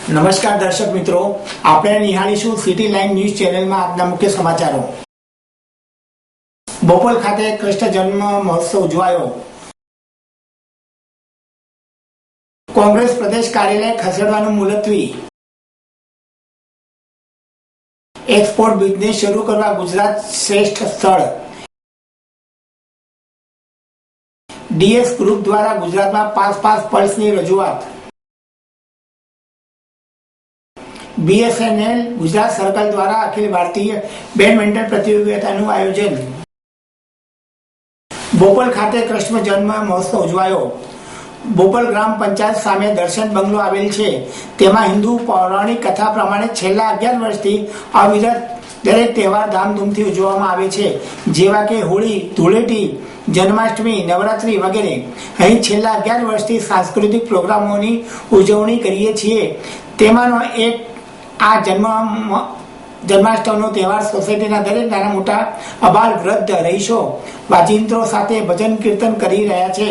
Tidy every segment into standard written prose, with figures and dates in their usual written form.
નમસ્કાર દર્શક મિત્રો, આપણે નિહાળીશું સિટી લાઈન ન્યૂઝ ચેનલમાં આજના મુખ્ય સમાચારો। બોપલ ખાતે કૃષ્ણ જન્મ મહોત્સવ ઉજવાયો। કોંગ્રેસ પ્રદેશ કાર્યાલય ખસેડવાનું મુલતવી। એક્સપોર્ટ બિઝનેસ શરૂ કરવા ગુજરાત શ્રેષ્ઠ સ્થળ। ડીએસ ગ્રુપ દ્વારા ગુજરાતમાં 5 પલ્સની રજૂઆત। BSNL ગુજરાત સર્કલ દ્વારા અખિલ ભારતીય બેડમિન્ટન પ્રતિયોગિતાનું આયોજન। બોપલ ખાતે કૃષ્ણ જન્મ મહોત્સવ ઉજવાયો। બોપલ ગ્રામ પંચાયત સામે દર્શન બંગલો આવેલ છે, તેમાં હિન્દુ પૌરાણિક કથા પ્રમાણે છેલ્લા 11 વર્ષથી અવિરત દરેક તહેવાર ધામધૂમથી ઉજવવામાં આવે છે, જેવા કે હોળી, ધૂળેટી, જન્માષ્ટમી, નવરાત્રી વગેરે। અહીં છેલ્લા 11 વર્ષથી સાંસ્કૃતિક પ્રોગ્રામોની ઉજવણી કરીએ છીએ। તેમાંનો એક આ જન્માષ્ટમીનો તહેવાર સોસાયટીના દરેક નાના મોટા અબાલ વૃદ્ધ રહીશો વાજિંત્રો સાથે ભજન કીર્તન કરી રહ્યા છે।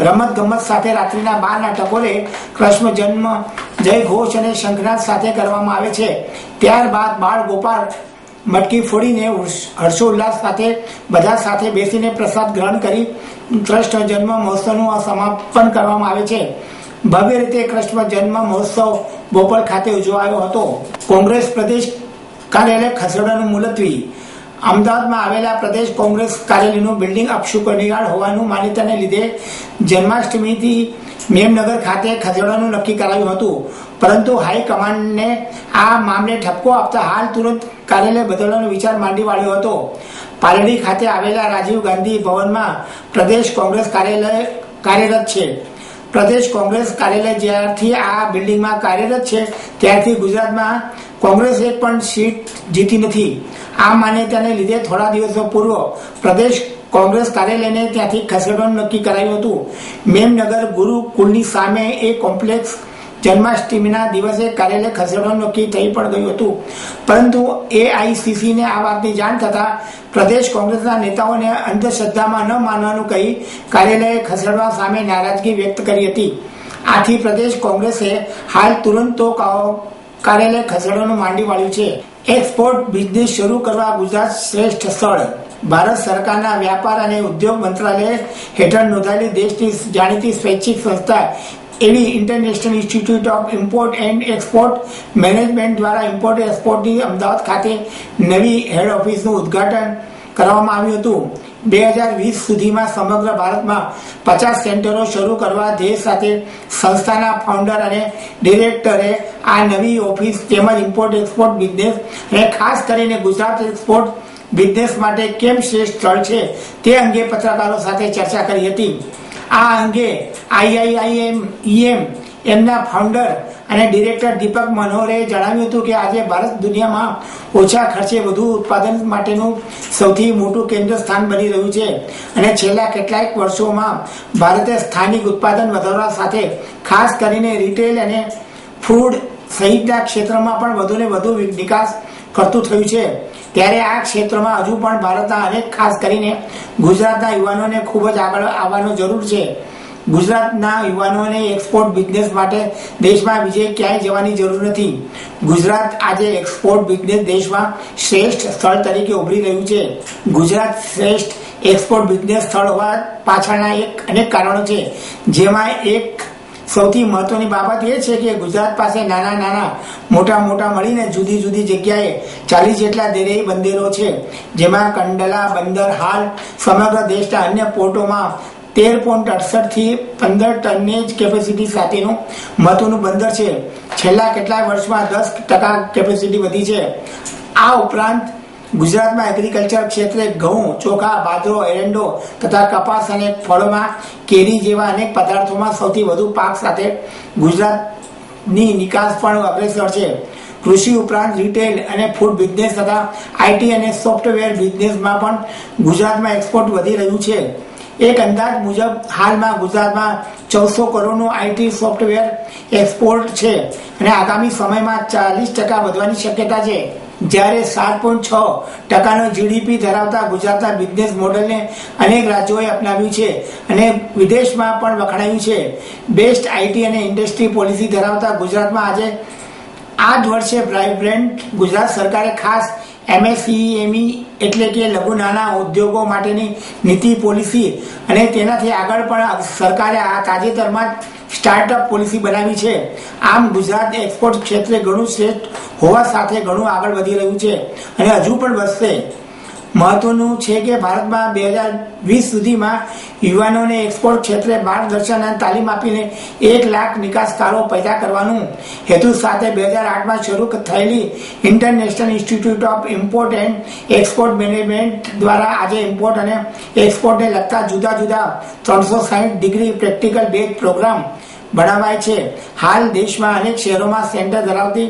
રમત ગમત સાથે રાત્રિના 12ના ટકોરે કૃષ્ણ જન્મ જય ઘોષ અને શંખનાદ સાથે કરવામાં આવે છે। ત્યારબાદ બાળ ગોપાલ મટકી ફોડીને હર્ષોલ્લાસ સાથે બધા સાથે બેસીને પ્રસાદ ગ્રહણ કરી કૃષ્ણ જન્મ મહોત્સવનું સમાપન કરવામાં આવે છે। ભવ્ય રીતે કૃષ્ણ જન્મ મહોત્સવ બોપલ ખાતે ઉજવાયો હતો। કોંગ્રેસ પ્રદેશ કાર્યાલય ખસેડવાનું મુલતવી। અમદાવાદમાં આવેલા પ્રદેશ કોંગ્રેસ કાર્યાલયનું બિલ્ડિંગ અપશુકનિયાળ હોવાનું માન્યતાને લીધે જન્માષ્ટમીથી મેમનગર ખાતે ખસેડવાનું નક્કી કરાયું હતું, પરંતુ હાઈકમાન્ડને આ મામલે ઠપકો આપતા હાલ તુરંત કાર્યાલય બદલવાનો વિચાર માંડી વાળ્યો હતો। પાલડી ખાતે આવેલા રાજીવ ગાંધી ભવનમાં પ્રદેશ કોંગ્રેસ કાર્યાલય કાર્યરત છે। પ્રદેશ કોંગ્રેસ કાર્યાલય જ્યારથી આ બિલ્ડિંગમાં કાર્યરત છે ત્યારથી ગુજરાતમાં કોંગ્રેસે પણ સીટ જીતી નથી। આ માન્યતાને લીધે થોડા દિવસો પૂર્વ પ્રદેશ કોંગ્રેસ કાર્યાલયને ત્યાંથી ખસેડવાનું નક્કી કરાયું હતું। મેમનગર ગુરુકુલની સામે એક કોમ્પ્લેક્સ જન્માષ્ટમીના દિવસે કાર્યાલય ખસેડવાનું નક્કી થઈ પણ ગયું હતું, પરંતુ AICCને આ વાતની જાણ થતાં પ્રદેશ કોંગ્રેસના નેતાઓને અંધશ્રદ્ધામાં ન માનવાનું કહી કાર્યાલય ખસેડવા સામે નારાજગી વ્યક્ત કરી હતી। આથી પ્રદેશ કોંગ્રેસે હાલ તુરંત કાર્યાલય ખસેડવાનું માંડી વાળ્યું છે। એક્સપોર્ટ બિઝનેસ શરૂ કરવા ગુજરાત શ્રેષ્ઠ સ્થળ। ભારત સરકારના વ્યાપાર અને ઉદ્યોગ મંત્રાલય હેઠળ નોંધાયેલી દેશની જાણીતી સ્વૈચ્છિક સંસ્થા એવી international institute of import and export management દ્વારા ઇમ્પોર્ટ એક્સપોર્ટની અમદાવાદ ખાતે નવી હેડ ઓફિસનું ઉદ્ઘાટન કરવામાં આવ્યું હતું। 2020 સુધીમાં સમગ્ર ભારતમાં 50 સેન્ટરો શરૂ કરવા ધ્યેય સાથે સંસ્થાના ફાઉન્ડર અને ડિરેક્ટરે આ નવી ઓફિસ તેમજ ઇમ્પોર્ટ એક્સપોર્ટ બિઝનેસ અને ખાસ કરીને ગુજરાત એક્સપોર્ટ બિઝનેસ માટે કેમ શ્રેષ્ઠ સ્થળ છે તે અંગે પત્રકારો સાથે ચર્ચા કરી હતી। આ અંગે IIIM એમના ફાઉન્ડર અને ડિરેક્ટર દીપક મનોહરે જણાવ્યું હતું કે આજે ભારત દુનિયામાં ઓછા ખર્ચે વધુ ઉત્પાદન માટેનું સૌથી મોટું કેન્દ્ર સ્થાન બની રહ્યું છે અને છેલ્લા કેટલાક વર્ષોમાં ભારતે સ્થાનિક ઉત્પાદન વધારવા સાથે ખાસ કરીને રિટેલ અને ફૂડ સહિતના ક્ષેત્રમાં પણ વધુને વધુ વિકાસ કરતું થયું છે। ત્યારે આ ક્ષેત્રમાં હજુ પણ ભારતના અનેક ખાસ કરીને ગુજરાતના યુવાનોને ખૂબ જ આગળ આવવાની જરૂર છે। ગુજરાતના યુવાનોને એક્સપોર્ટ બિઝનેસ માટે દેશમાં બીજે ક્યાંય જવાની જરૂર નથી। ગુજરાત આજે એક્સપોર્ટ બિઝનેસ દેશમાં શ્રેષ્ઠ સ્થળ તરીકે ઉભરી રહ્યું છે। ગુજરાત શ્રેષ્ઠ એક્સપોર્ટ બિઝનેસ સ્થળ હોવા પાછળના અનેક કારણો છે, જેમાં એક સૌથી મહત્વની બાબત એ છે કે ગુજરાત પાસે નાના મોટા મળીને જુદી જુદી જગ્યાએ 40 જેટલા દરિયાઈ બંદરો છે, જેમાં કંડલા બંદર હાલ સમગ્ર દેશના અન્ય પોર્ટોમાં 13.68 થી 15 ટનેજ કેપેસિટી સાથેનું મહત્વનું બંદર છે। છેલ્લા કેટલાક વર્ષમાં 10% કેપેસિટી વધી છે। આ ઉપરાંત ગુજરાતમાં એગ્રીકલ્ચર ક્ષેત્રે ઘઉં, ચોખા, બાજરો, એરંડો તથા કપાસ અને ફળોમાં કેરી જેવા અનેક પદાર્થોમાં સૌથી વધુ પાક સાથે ગુજરાતની નિકાસ પણ અગ્રેસર છે। કૃષિ ઉપરાંત રિટેલ અને ફૂડ બિઝનેસ તથા IT અને સોફ્ટવેર બિઝનેસમાં પણ ગુજરાતમાં એક્સપોર્ટ વધી રહ્યું છે। એક અંદાજ મુજબ હાલમાં ગુજરાતમાં 1400 કરોડનું IT સોફ્ટવેર એક્સપોર્ટ છે અને આગામી સમયમાં 40% વધવાની શક્યતા છે। જ્યારે 7.6% GDP ધરાવતા ગુજરાતના બિઝનેસ મોડેલને અનેક રાજ્યોએ અપનાવ્યું છે અને વિદેશમાં પણ વખણાયું છે। બેસ્ટ IT અને ઇન્ડસ્ટ્રી પોલિસી ધરાવતા ગુજરાતમાં આજે આ જ વર્ષે વાઇબ્રન્ટ ગુજરાત સરકારે ખાસ MSME એટલે કે લઘુ નાના ઉદ્યોગો માટેની નીતિ પોલિસી અને તેનાથી આગળ પણ સરકારે આ તાજેતરમાં જ સ્ટાર્ટઅપ પોલિસી બનાવી છે. આમ ગુજરાત એક્સપોર્ટ ક્ષેત્રે ઘણું શ્રેષ્ઠ હોવા સાથે ઘણું આગળ વધી રહ્યું છે અને હજુ પણ વધશે. મહત્વનું છે કે ભારતમાં 2020 સુધીમાં યુવાનોને એક્સપોર્ટ ક્ષેત્રે માર્ગદર્શન અને તાલીમ આપીને 1 લાખ નિકાસકારો પેદા કરવાનું હેતુ સાથે 2008માં શરૂ થયેલી international institute of import and export management દ્વારા આજે ઇમ્પોર્ટ અને એક્સપોર્ટને લગતા જુદા જુદા 360 ડિગ્રી પ્રેક્ટિકલ બેઝ પ્રોગ્રામ બનાવાય છે. હાલ દેશમાં અનેક શહેરોમાં સેન્ટર ધરાવતી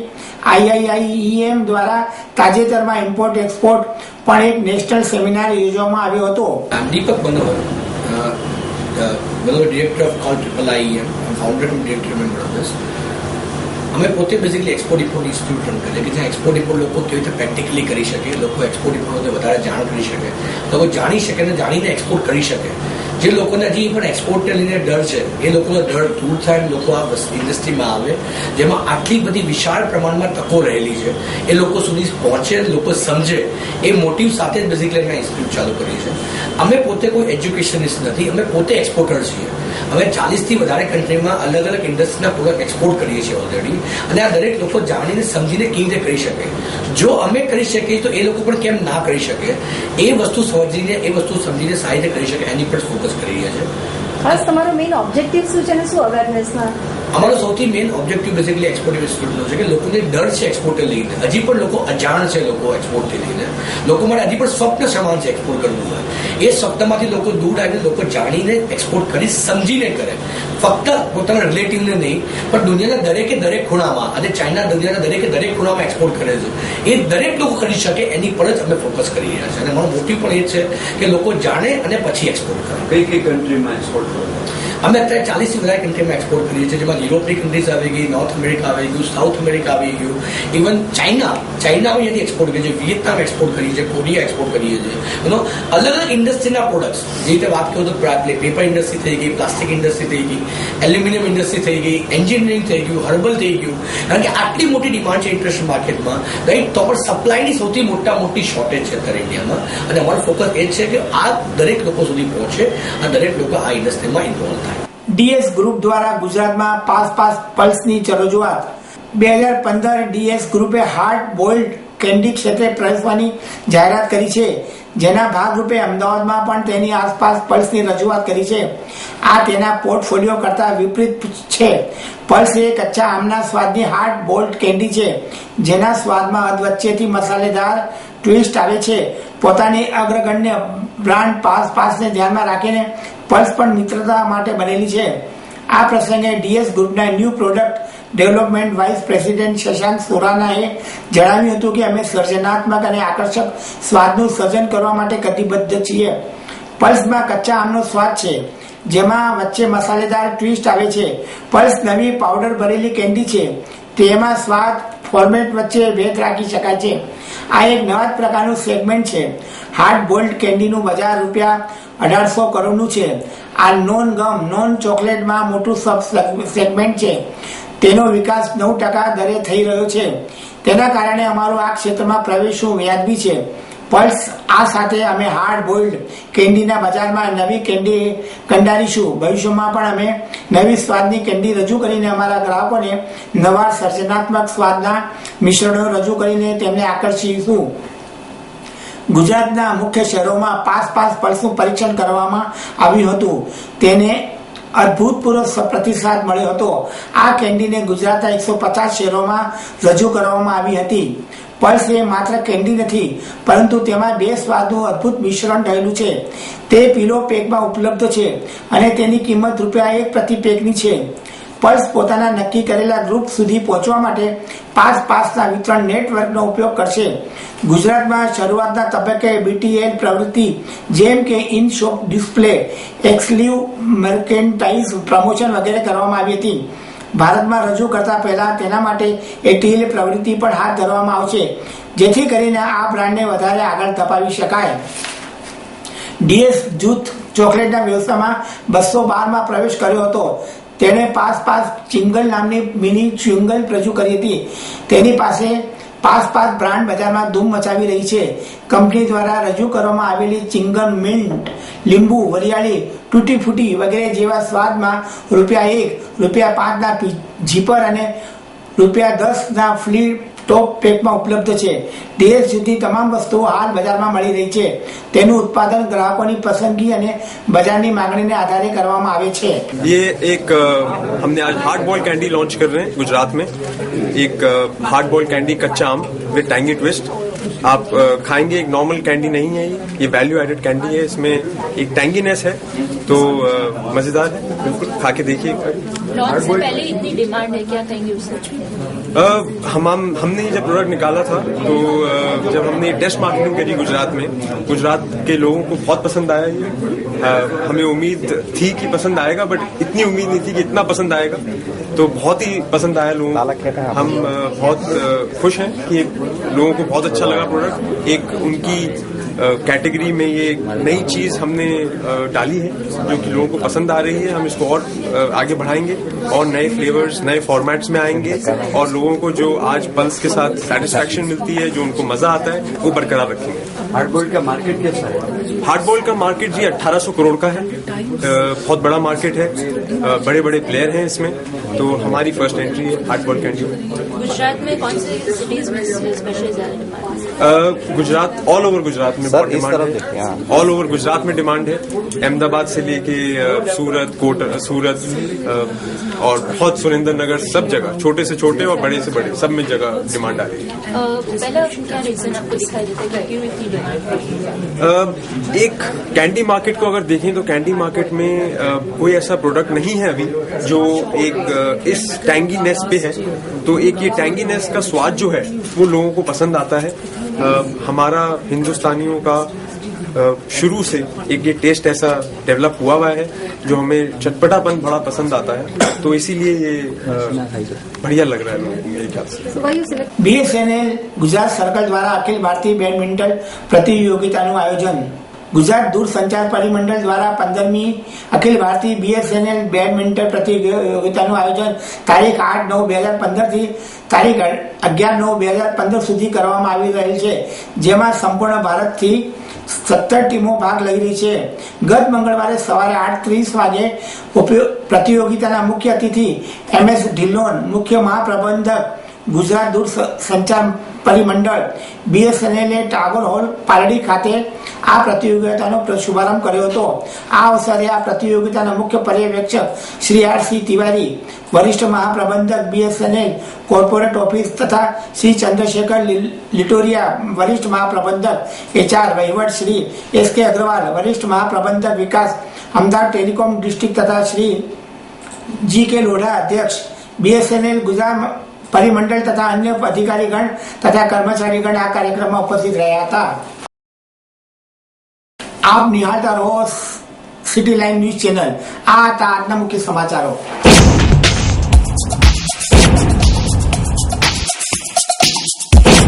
IIIEM દ્વારા તાજેતરમાં ઇમ્પોર્ટ એક્સપોર્ટ પણ એક નેશનલ સેમિનાર યોજવામાં આવ્યો હતો. દીપક બનોવર, ડિરેક્ટર ઓફ કોલ IIIEM, founder and director member of this. અમે પોતે basically export import institute run કરીએ કે જ્યાં એક્સપોર્ટ ઇમ્પોર્ટ લોકો કેવી રીતે પ્રેક્ટિકલી કરી શકે, લોકો એક્સપોર્ટ ઇમ્પોર્ટને વધારે જાણ કરી શકે, લોકો જાણી શકે અને જાણીને એક્સપોર્ટ કરી શકે. જે લોકોને હજી પણ એક્સપોર્ટને લઈને ડર છે એ લોકોનો ડર દૂર થાય, લોકો આ ઇન્ડસ્ટ્રીમાં આવે જેમાં આટલી બધી વિશાળ પ્રમાણમાં તકો રહેલી છે એ લોકો સુધી પહોંચે, લોકો સમજે. એ મોટિવ સાથે જ બેઝિકલી અમે ઇન્સ્ટિટ્યૂટ ચાલુ કરી છે. અમે પોતે કોઈ એજ્યુકેશનિસ્ટ નથી, અમે પોતે એક્સપોર્ટર છીએ. અમે 40થી વધારે કન્ટ્રીમાં અલગ અલગ ઇન્ડસ્ટ્રીના પ્રોડક્ટ એક્સપોર્ટ કરીએ છીએ ઓલરેડી, અને આ દરેક લોકો જાણીને સમજીને કેવી રીતે કરી શકે. જો અમે કરી શકીએ તો એ લોકો પણ કેમ ના કરી શકે, એ વસ્તુ સમજીને એ વસ્તુ સમજીને સારી રીતે કરી શકે એની પર ફોકસ કરી રહ્યા છે. ખાસ તમારો મેઇન ઓબ્જેક્ટિવ શું છે અને શું અવેરનેસના? અમારો સૌથી મેઇન ઓબ્જેક્ટિવ બેઝિકલી એક્સપોર્ટ ઇન્સ્ટિટ્યૂટનો છે કે લોકોને ડર છે એક્સપોર્ટને લઈને, હજી પણ લોકો અજાણ છે લોકો એક્સપોર્ટથી લઈને. લોકો માટે હજી પણ સ્વપ્ન સમાન છે એક્સપોર્ટ કરવું હોય. એ સ્વપ્નમાંથી લોકો દૂર આવીને લોકો જાણીને એક્સપોર્ટ કરી સમજીને કરે, ફક્ત પોતાના રિલેટિવને નહીં પણ દુનિયાના દરેકે દરેક ખૂણામાં, અને ચાઇના દુનિયાના દરેકે દરેક ખૂણામાં એક્સપોર્ટ કરે છે, એ દરેક લોકો કરી શકે એની પર જ અમે ફોકસ કરી રહ્યા છીએ. અને અમારો મોટિવ પણ એ છે કે લોકો જાણે અને પછી એક્સપોર્ટ કરે. કઈ કન્ટ્રીમાં એક્સપોર્ટ કરો? અમે અત્યારે 40થી વધારે કન્ટ્રીમાં એક્સપોર્ટ કરીએ છીએ, જેમાં યુરોપની કન્ટ્રીઝ આવી ગઈ, નોર્થ અમેરિકા આવી ગયું, સાઉથ અમેરિકા આવી ગયું, ઇવન ચાઇના અહીંયાથી એક્સપોર્ટ કરીએ છીએ, વિયેતનામ એક્સપોર્ટ કરીએ છીએ, કોરિયા એક્સપોર્ટ કરીએ છીએ. અલગ અલગ ઇન્ડસ્ટ્રીના પ્રોડક્ટ્સ, જે રીતે વાત કરું તો પેપર ઇન્ડસ્ટ્રી થઈ ગઈ, પ્લાસ્ટિક ઇન્ડસ્ટ્રી થઈ ગઈ, એલ્યુમિનિયમ ઇન્ડસ્ટ્રી થઈ ગઈ, એન્જિનિયરિંગ થઈ ગયું, હર્બલ થઈ ગયું. કારણ કે આટલી મોટી ડિમાન્ડ છે ઇન્ટરનેશનલ માર્કેટમાં, રાઈટ? તો પણ સપ્લાયની સૌથી મોટી શોર્ટેજ છે અત્યારે ઇન્ડિયામાં, અને અમારો ફોકસ એ છે કે આ દરેક લોકો સુધી પહોંચે અને દરેક લોકો આ ઇન્ડસ્ટ્રીમાં ઇન્વોલ્વ થાય. DS ગ્રુપ દ્વારા ગુજરાતમાં પાસ પલ્સની રજૂઆત. 2015 DS ગ્રુપે હાર્ડ બોઇલ્ડ કેન્ડી ક્ષેત્રે પ્રવેશવાની જાહેરાત કરી છે, જેના ભાગરૂપે અમદાવાદમાં પણ તેની આસપાસ પલ્સની રજૂઆત કરી છે. આ તેના પોર્ટફોલિયો કરતા વિપરીત છે. પલ્સ એ કચ્ચા આમના સ્વાદની હાર્ડ બોઇલ્ડ કેન્ડી છે, જેના સ્વાદમાં અધવચ્ચેથી મસાલેદાર ટ્વિસ્ટ આવે છે. પોતાની અગ્રગણ્ય બ્રાન્ડ પાસને ધ્યાનમાં રાખીને પલ્સ પણ મિત્રતા માટે બનેલી છે. આ પ્રસંગે DS ગ્રુપના new product development vice president Shashank સુરાનાએ જણાવ્યું હતું કે અમે સર્જનાત્મક અને આકર્ષક સ્વાદનું સર્જન કરવા માટે કટિબદ્ધ છીએ. પલ્સમાં કચ્ચા આમનો સ્વાદ છે, જેમાં વચ્ચે મસાલેદાર ટ્વિસ્ટ આવે છે. પલ્સ નવી પાવડર ભરેલી કેન્ડી છે, તેમાં સ્વાદ ફોર્મેટ વચ્ચે ભેદ રાખી શકાય છે. આ એક નવા જ પ્રકારનું સેગમેન્ટ છે. હાર્ડ બોઇલ્ડ કેન્ડીનું બજાર ₹1800 કરોડનું છે. આ નોન ચોકલેટમાં મોટું સબ સેગમેન્ટ છે. તેનો વિકાસ 9% દરે થઈ રહ્યો છે. તેના કારણે અમારું આ ક્ષેત્રમાં પ્રવેશવું વ્યાજબી છે. પલ્સ આ સાથે અમે હાર્ડ બોઇલ્ડ કેન્ડીના બજારમાં નવી કેન્ડી કંડારીશું. ભવિષ્યમાં પણ અમે નવી સ્વાદની કેન્ડી રજૂ કરીને અમારા ગ્રાહકોને નવા સર્જનાત્મક સ્વાદના મિશ્રણો રજૂ કરીને તેમને આકર્ષીશું. ગુજરાતના મુખ્ય શહેરોમાં પાસ પલ્સનું પરીક્ષણ કરવામાં આવ્યું હતું. તેને અભૂતપૂર્વ પ્રતિસાદ મળ્યો હતો. આ કેન્ડીને ગુજરાતના 150 શહેરોમાં રજૂ કરવામાં આવી હતી. પલ્સ એ માત્ર કેન્ડી નથી, પરંતુ તેમાં 2 સ્વાદનું અદ્ભુત મિશ્રણ રહેલું છે. તે કિલો પેકમાં ઉપલબ્ધ છે અને તેની કિંમત ₹1 પ્રતિ પેકની છે. પલ્સ પોતાના નક્કી કરેલા ગ્રુપ સુધી પહોંચવા માટે પાસના વિતરણ નેટવર્કનો ઉપયોગ કરશે. ગુજરાતમાં શરૂઆતના તબક્કે BTL પ્રવૃત્તિ જેમ કે in shop display, exclusive merchandise promotion વગેરે કરવામાં આવી હતી. ભારતમાં રજૂ કરતા પહેલા તેના માટે ATL પ્રવૃત્તિ પણ હાથ ધરવામાં આવશે, જેથી કરીને આ બ્રાન્ડને વધારે આગળ ધપાવી શકાય. DS જૂથ ચોકલેટના વ્યવસાયમાં 212માં પ્રવેશ કર્યો હતો. તેણે પાસ ચિંગલ નામની મિની ચ્યુંગલ રજૂ કરી હતી. તેની પાસે પાસ બ્રાન્ડ બજારમાં ધૂમ મચાવી રહી છે. કંપની દ્વારા રજૂ કરવામાં આવેલી ચિંગમ મિન્ટ, લીંબુ, વરિયાળી, તૂટી ફૂટી વગેરે જેવા સ્વાદમાં ₹1, ₹5 ના ઝીપર અને ₹10 ના ફ્લિપ ટોપ પેકમાં ઉપલબ્ધ છે. DS સુધી તમામ વસ્તુઓ હાલ બજારમાં મળી રહી છે. તેનું ઉત્પાદન ગ્રાહકોની પસંદગી અને બજારની માંગણીને આધારે કરવામાં આવે છે. ये एक हमने आज हार्ड बॉयल कैंडी लॉन्च कर रहे हैं गुजरात में. एक हार्ड बॉयल कैंडी कच्चा आम विद टैंगी ट्विस्ट. आप खाएंगे, एक नॉर्मल कैंडी नहीं है ये वैल्यू एडेड कैंडी है. इसमें एक टैंगीनेस है तो मजेदार है. बिल्कुल खा के देखिए. लॉन्च से पहले इतनी डिमांड है, क्या कहेंगे उससे? हमने ये जब प्रोडक्ट निकाला था तो जब हमने टेस्ट मार्केटिंग करी गुजरात में, गुजरात के लोगों को बहुत पसंद आया ये. हमें उम्मीद थी कि पसंद आएगा, बट इतनी उम्मीद नहीं थी कि इतना पसंद आएगा. तो बहुत ही पसंद आया लोगों को. हम बहुत खुश हैं कि लोगों को बहुत अच्छा लगा प्रोडक्ट. एक उनकी कैटेगरी में ये नई चीज हमने डाली है जो कि लोगों को पसंद आ रही है. हम इसको और आगे बढ़ाएंगे और नए फ्लेवर्स, नए फॉर्मेट्स में आएंगे और लोगों को जो आज पल्स के साथ सेटिस्फैक्शन मिलती है, जो उनको मजा आता है, वो बरकरार रखेंगे. हार्ड बॉइल्ड का मार्केट कैसा है? हार्ड बॉइल्ड का मार्केट जी 1800 करोड़ का है. बहुत बड़ा मार्केट है. बड़े बड़े प्लेयर हैं इसमें. तो हमारी फर्स्ट एंट्री है हार्ड बॉइल्ड कैंडी में. गुजरात में कौन से सिटीज में स्पेशली ज्यादा demand? Gujarat, all over Gujarat में बहुत डिमांड है. ऑल ओवर गुजरात में डिमांड है. अहमदाबाद से लेके सूरत, सूरत और बहुत सुरेंद्र नगर, सब जगह, छोटे से छोटे और बड़े से बड़े, सब में जगह डिमांड आ रही है. पहला क्या रीजन आपको दिखाई देता है कि क्यों इतनी डिमांड? एक कैंडी मार्केट को अगर देखें तो कैंडी मार्केट में कोई ऐसा प्रोडक्ट नहीं है अभी जो एक इस टैंगीनेस पे है. तो एक ये टैंगीनेस का स्वाद जो है वो लोगों को पसंद आता है. हमारा हिंदुस्तानियों का शुरू से एक ये टेस्ट ऐसा डेवलप हुआ है जो हमें चटपटापन बड़ा पसंद आता है. तो इसीलिए ये बढ़िया लग रहा है लोगों को मेरे ख्याल से. BSNL ગુજરાત સર્કલ દ્વારા અખિલ ભારતીય બેડમિન્ટન પ્રતિયોગિતાનું આયોજન. ગુજરાત દૂરસંચાર પરિમંડળ દ્વારા 15મી અખિલ ભારતીય BSNL બેડમિન્ટન પ્રતિયોગિતાનું આયોજન તારીખ 8/9/2015 થી તારીખ 11/9/2015 સુધી કરવામાં આવી રહેલ છે, જેમાં સંપૂર્ણ ભારતથી 17 ટીમો ભાગ લઈ રહી છે. ગત મંગળવારે સવારે 8:30 વાગે પ્રતિયોગિતાના મુખ્ય અતિથિ MS ઢિલ્લોન, મુખ્ય મહાપ્રબંધક ગુજરાત દૂરસંચાર પરિમંડળ BSNL ટાગોર હોલ પાલડી ખાતે આ પ્રતિયોગિતાનો શુભારંભ કર્યો હતો. આ અવસરે આ પ્રતિયોગિતાના મુખ્ય પર્યવેક્ષક શ્રી RC તિવારી, વરિષ્ઠ મહાપ્રબંધક BSNL કોર્પોરેટ ઓફિસ તથા શ્રી ચંદ્રશેખર લિટોરિયા, વરિષ્ઠ મહાપ્રબંધક HR વહીવટ શ્રી SK અગ્રવાલ, વરિષ્ઠ મહાપ્રબંધક વિકાસ અમદાવાદ ટેલિકોમ ડિસ્ટ્રિક્ટ તથા શ્રી GK લોઢા, અધ્યક્ષ BSNL ગુજરાત પરિમંડળ તથા અન્ય અધિકારીગણ તથા કર્મચારીગણ આ કાર્યક્રમમાં ઉપસ્થિત રહ્યા હતા. આપ નિહાળતા રહો સિટી લાઈવ ન્યૂઝ ચેનલ. આ હતા આજના મુખ્ય સમાચારો.